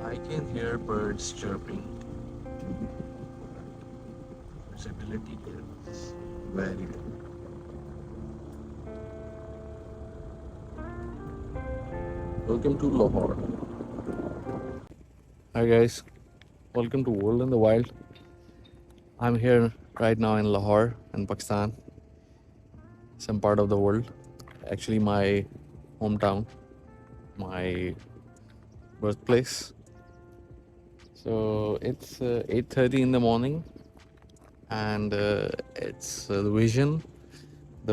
I can hear birds chirping. Visibility here is very good. Welcome to Lahore. Hi guys, welcome to World in the Wild. I'm here right now in Lahore in Pakistan, some part of the world. Actually, my hometown, my birthplace. So it's 8:30 in the morning, and it's the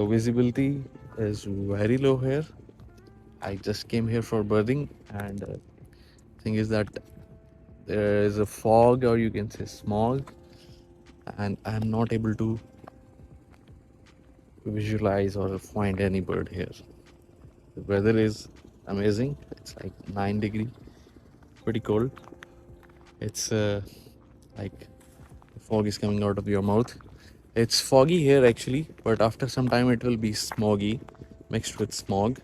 visibility is very low here. I just came here for birding, and thing is that there is a fog, or you can say smog, and I'm not able to visualize or find any bird here. The weather is amazing. It's like 9 degree, pretty cold. It's like the fog is coming out of your mouth. It's foggy here actually, but after some time it will be smoggy, mixed with smog.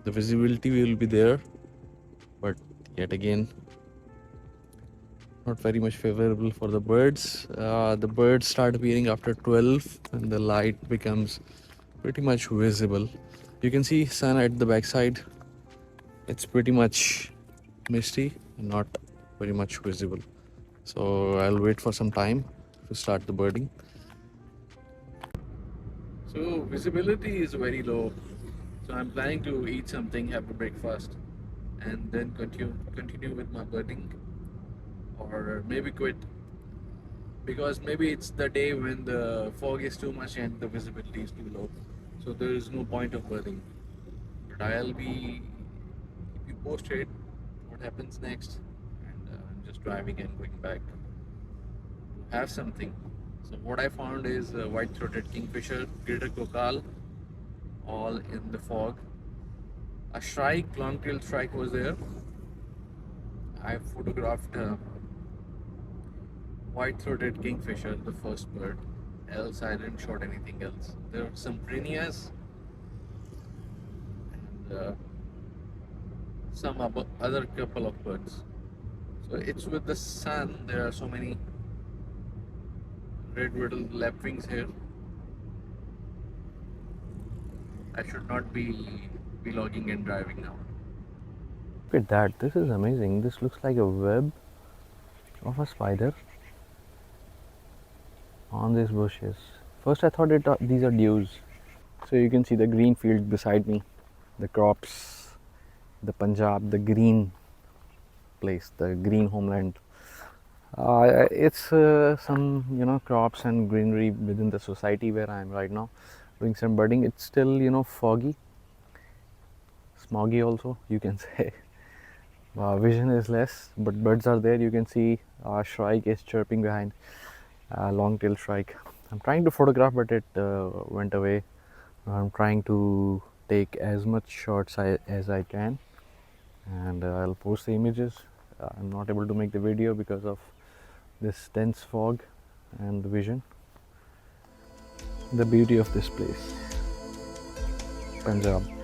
The visibility will be there, but yet again, not very much favorable for the birds. The birds start appearing after 12 and the light becomes pretty much visible. You can see sun at the backside. It's pretty much misty and not very much visible. So I'll wait for some time to start the birding. So visibility is very low. So I'm planning to eat something, have a breakfast, and then continue with my birding, or maybe quit, because maybe it's the day when the fog is too much and the visibility is too low. So there is no point of birding. But I'll be keep you posted what happens next, and I'm just driving and going back to have something. So what I found is white-throated kingfisher, greater kokal, all in the fog. A shrike, long-tailed shrike was there. I photographed white-throated kingfisher, the first bird. Else I didn't shot anything else. There were some prinias and some other couple of birds. So it's with the sun. There are so many red-whittled lapwings here. I should not be vlogging and driving now. Look at that. This is amazing. This looks like a web of a spider on these bushes. First I thought these are dews. So you can see the green field beside me, the crops, the Punjab, the green place, the green homeland. It's some crops and greenery within the society where I am right now, doing some birding. It's still foggy, smoggy also you can say. Vision is less, but birds are there. You can see shrike is chirping behind, long-tailed shrike. I'm trying to photograph, but it went away. I'm trying to take as much shots as I can, and I'll post the images. I'm not able to make the video because of this dense fog and the vision. The beauty of this place, Punjab.